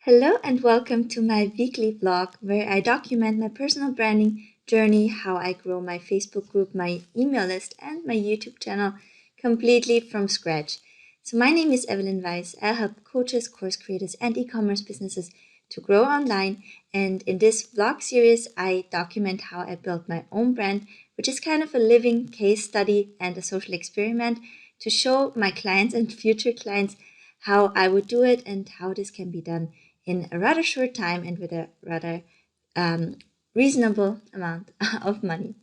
Hello and welcome to my weekly vlog where I document my personal branding journey, how I grow my Facebook group, my email list, and my YouTube channel completely from scratch. So my name is Evelyn. I help coaches, course creators, and e-commerce businesses to grow online. And in this vlog series, I document how I built my own brand, which is kind of a living case study and a social experiment to show my clients and future clients how I would do it and how this can be done in a rather short time and with a rather reasonable amount of money.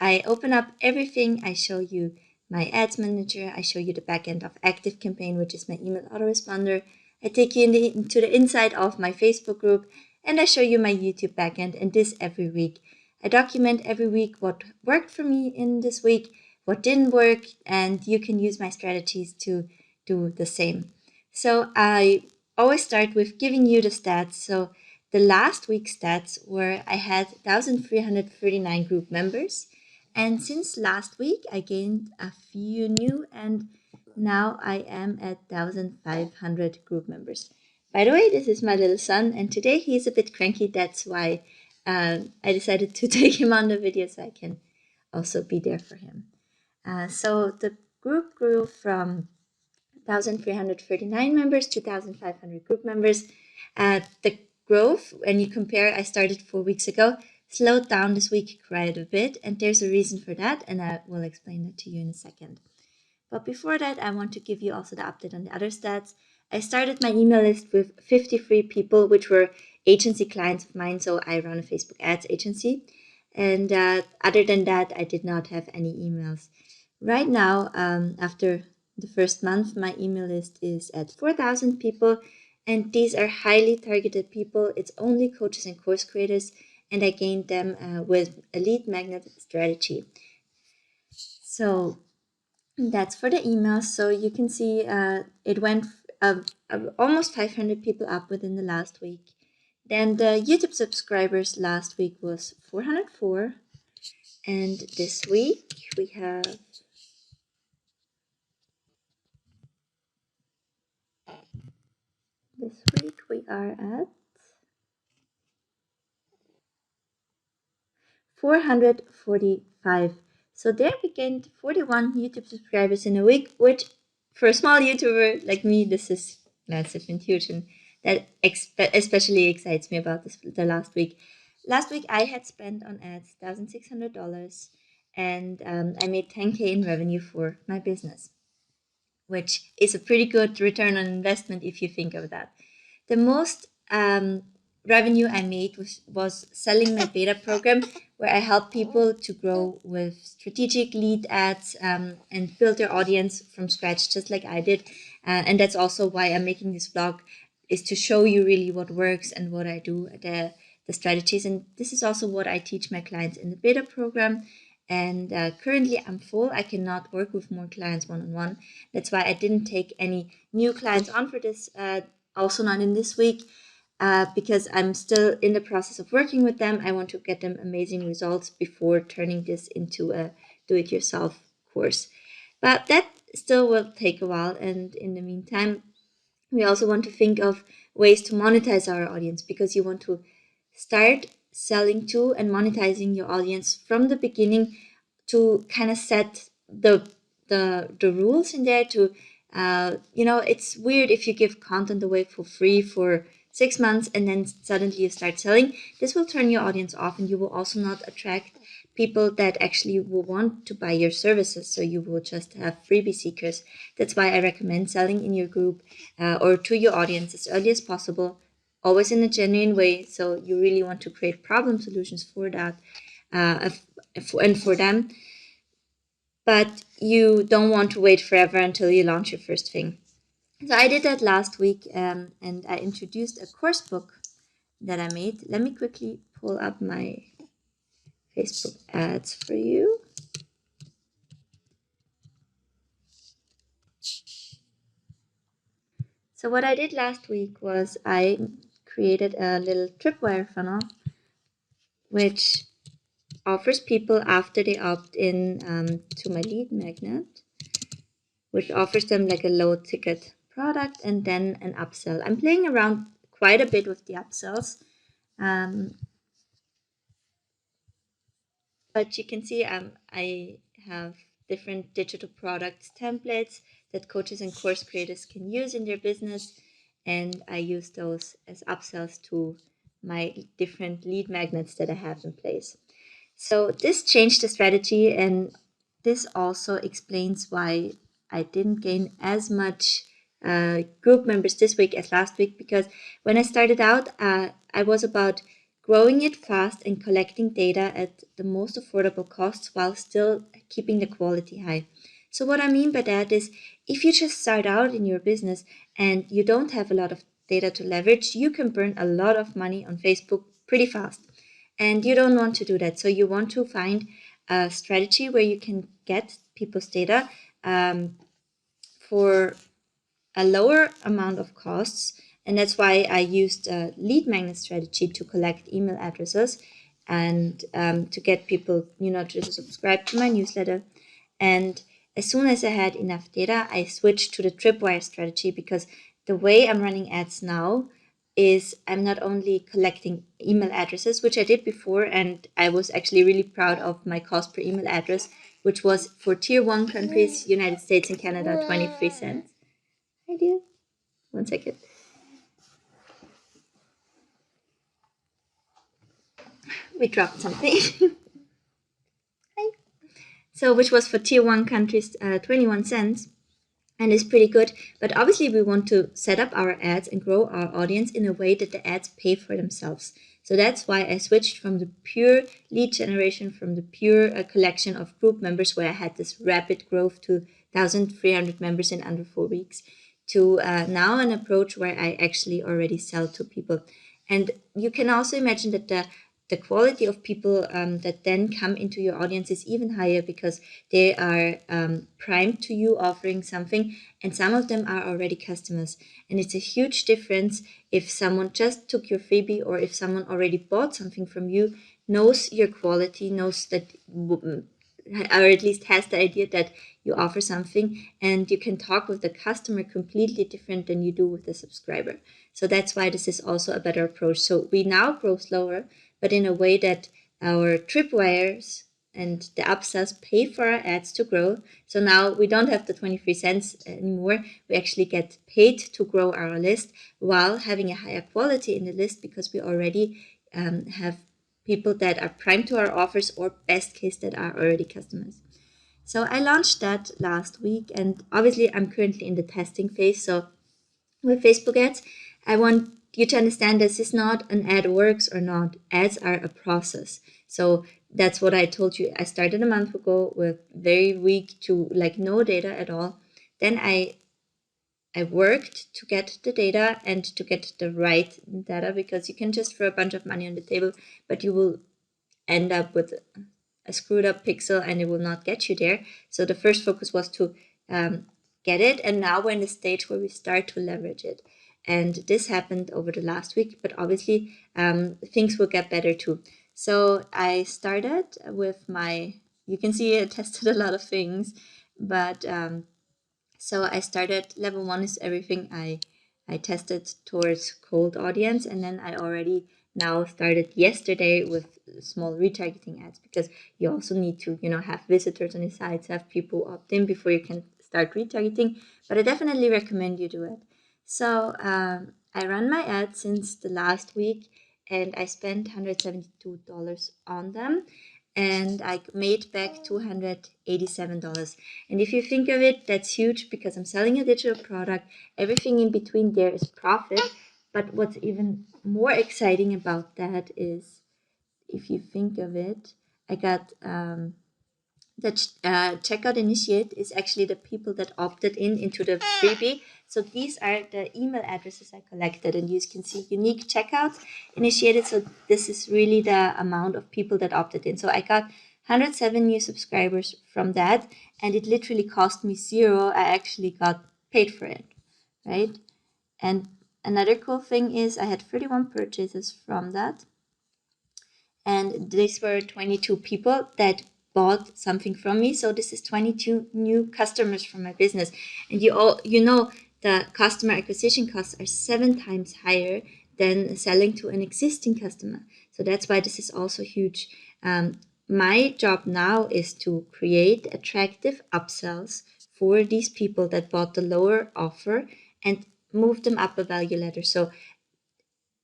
I open up everything. I show you my ads manager. I show you the back end of Active Campaign, which is my email autoresponder. I take you into the inside of my Facebook group, and I show you my YouTube backend, and this every week. I document every week what worked for me in this week, what didn't work, and you can use my strategies to do the same. So I always start with giving you the stats. So the last week's stats were I had 1,339 group members. And since last week, I gained a few new, and now I am at 1,500 group members. By the way, this is my little son, and today he's a bit cranky. That's why I decided to take him on the video so I can also be there for him. So the group grew from 1,339 members to 1,500 group members. The growth, when you compare, I started 4 weeks ago, slowed down this week quite a bit, and there's a reason for that, and I will explain that to you in a second. But before that, I want to give you also the update on the other stats. I started my email list with 53 people, which were agency clients of mine, so I run a Facebook ads agency. And other than that, I did not have any emails. Right now, after the first month, my email list is at 4,000 people, and these are highly targeted people. It's only coaches and course creators, and I gained them with a lead magnet strategy. So that's for the emails. So you can see it went almost 500 people up within the last week. Then the YouTube subscribers last week was 404, and this week we have at 445. So there we gained 41 YouTube subscribers in a week, which for a small YouTuber like me, this is massive and huge, and that especially excites me about the last week. Last week I had spent on ads $1,600, and I made 10K in revenue for my business, which is a pretty good return on investment if you think of that. The most revenue I made was selling my beta program, where I help people to grow with strategic lead ads and build their audience from scratch, just like I did. And that's also why I'm making this vlog, is to show you really what works and what I do, the strategies. And this is also what I teach my clients in the beta program. And currently I'm full. I cannot work with more clients one-on-one. That's why I didn't take any new clients on for this, also not in this week, because I'm still in the process of working with them. I want to get them amazing results before turning this into a do-it-yourself course. But that still will take a while. And in the meantime, we also want to think of ways to monetize our audience, because you want to start selling to and monetizing your audience from the beginning to kind of set the rules in there to it's weird if you give content away for free for 6 months and then suddenly you start selling. This will turn your audience off, and you will also not attract people that actually will want to buy your services. So you will just have freebie seekers. That's why I recommend selling in your group or to your audience as early as possible, always in a genuine way. So you really want to create problem solutions for that and for them. But you don't want to wait forever until you launch your first thing. So I did that last week, and I introduced a course book that I made. Let me quickly pull up my Facebook ads for you. So what I did last week was I created a little tripwire funnel, which offers people, after they opt in to my lead magnet, which offers them like a low ticket product and then an upsell. I'm playing around quite a bit with the upsells. Um, but you can see I have different digital products templates that coaches and course creators can use in their business. And I use those as upsells to my different lead magnets that I have in place. So this changed the strategy, and this also explains why I didn't gain as much group members this week as last week, because when I started out, I was about growing it fast and collecting data at the most affordable costs while still keeping the quality high. So what I mean by that is, if you just start out in your business and you don't have a lot of data to leverage, you can burn a lot of money on Facebook pretty fast. And you don't want to do that. So you want to find a strategy where you can get people's data for a lower amount of costs. And that's why I used a lead magnet strategy to collect email addresses and to get people, to subscribe to my newsletter. And as soon as I had enough data, I switched to the tripwire strategy, because the way I'm running ads now is I'm not only collecting email addresses, which I did before, and I was actually really proud of my cost per email address, which was for tier 1 countries, United States and Canada, 23 cents. I do. 1 second. We dropped something. Hi. So, which was for tier 1 countries, 21 cents. And it's pretty good. But obviously, we want to set up our ads and grow our audience in a way that the ads pay for themselves. So that's why I switched from the pure lead generation, from the pure collection of group members, where I had this rapid growth to 1,300 members in under 4 weeks, to now an approach where I actually already sell to people. And you can also imagine that the quality of people that then come into your audience is even higher, because they are primed to you offering something, and some of them are already customers. And it's a huge difference if someone just took your freebie, or if someone already bought something from you, knows your quality, knows that, or at least has the idea that you offer something, and you can talk with the customer completely different than you do with the subscriber. So that's why this is also a better approach. So we now grow slower, but in a way that our tripwires and the upsells pay for our ads to grow. So now we don't have the 23 cents anymore. We actually get paid to grow our list while having a higher quality in the list, because we already have people that are primed to our offers, or best case that are already customers. So I launched that last week, and obviously I'm currently in the testing phase. So with Facebook ads, I want you to understand this is not an ad works or not. Ads are a process. So that's what I told you. I started a month ago with very weak to like no data at all. Then I worked to get the data and to get the right data, because you can just throw a bunch of money on the table, but you will end up with a screwed up pixel and it will not get you there. So the first focus was to get it, and now we're in the stage where we start to leverage it. And this happened over the last week, but obviously things will get better too. So I started with you can see I tested a lot of things, but so I started, level 1 is everything I tested towards cold audience, and then I already now started yesterday with small retargeting ads, because you also need to, have visitors on your sites, have people opt in before you can start retargeting. But I definitely recommend you do it. So I run my ads since the last week, and I spent $172 on them, and I made back $287. And if you think of it, that's huge, because I'm selling a digital product. Everything in between there is profit. But what's even more exciting about that is, if you think of it, I got the checkout initiate is actually the people that opted into the freebie. So these are the email addresses I collected, and you can see unique checkouts initiated. So this is really the amount of people that opted in. So I got 107 new subscribers from that, and it literally cost me zero. I actually got paid for it, right? And another cool thing is I had 31 purchases from that, and these were 22 people that bought something from me. So this is 22 new customers from my business. And you know the customer acquisition costs are 7 times higher than selling to an existing customer. So that's why this is also huge. My job now is to create attractive upsells for these people that bought the lower offer and move them up a value ladder. So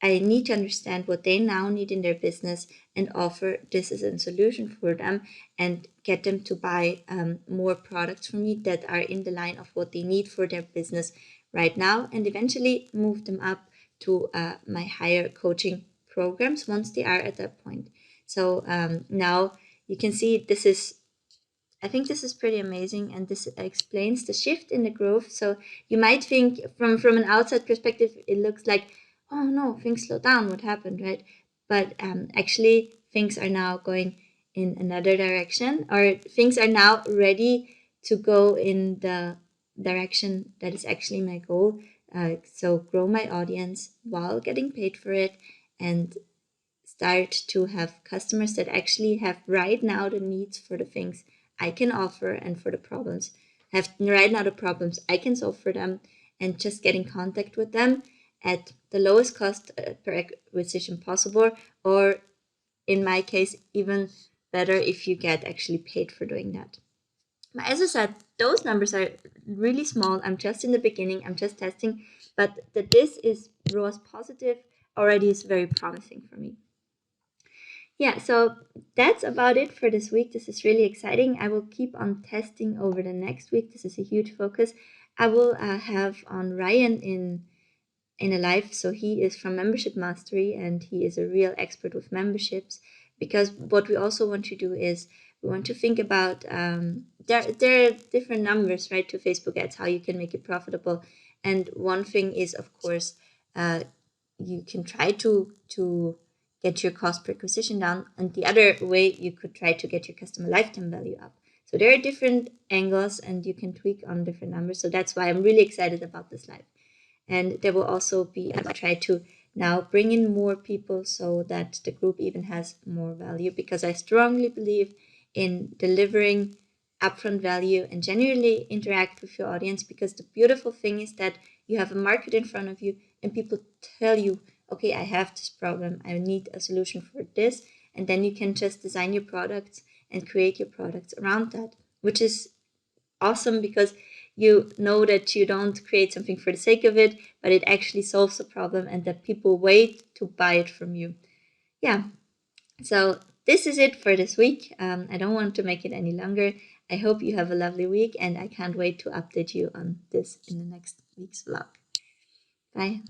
I need to understand what they now need in their business and offer this as a solution for them and get them to buy more products from me that are in the line of what they need for their business right now, and eventually move them up to my higher coaching programs once they are at that point. So now you can see I think this is pretty amazing, and this explains the shift in the growth. So you might think from an outside perspective, it looks like, oh no, things slowed down. What happened, right? But actually, things are now going in another direction, or things are now ready to go in the direction that is actually my goal. So grow my audience while getting paid for it, and start to have customers that actually have right now the needs for the things I can offer and for the problems have right now the problems I can solve for them, and just get in contact with them at the lowest cost per acquisition possible, or in my case even better if you get actually paid for doing that. But as I said, those numbers are really small. I'm just in the beginning, I'm just testing, but that this is ROAS positive already is very promising for me. Yeah, so that's about it for this week. This is really exciting. I will keep on testing over the next week. This is a huge focus. I will have on Ryan in a live. So he is from Membership Mastery, and he is a real expert with memberships. Because what we also want to do is we want to think about there are different numbers, right, to Facebook ads, how you can make it profitable. And one thing is, of course, you can try to get your cost per acquisition down, and the other way you could try to get your customer lifetime value up. So there are different angles, and you can tweak on different numbers. So that's why I'm really excited about this live. And there will also be, I will try to now bring in more people so that the group even has more value, because I strongly believe in delivering upfront value and genuinely interact with your audience. Because the beautiful thing is that you have a market in front of you and people tell you, okay, I have this problem, I need a solution for this, and then you can just design your products and create your products around that, which is awesome, because you know that you don't create something for the sake of it, but it actually solves a problem and that people wait to buy it from you. Yeah, so this is it for this week. I don't want to make it any longer. I hope you have a lovely week, and I can't wait to update you on this in the next week's vlog. Bye.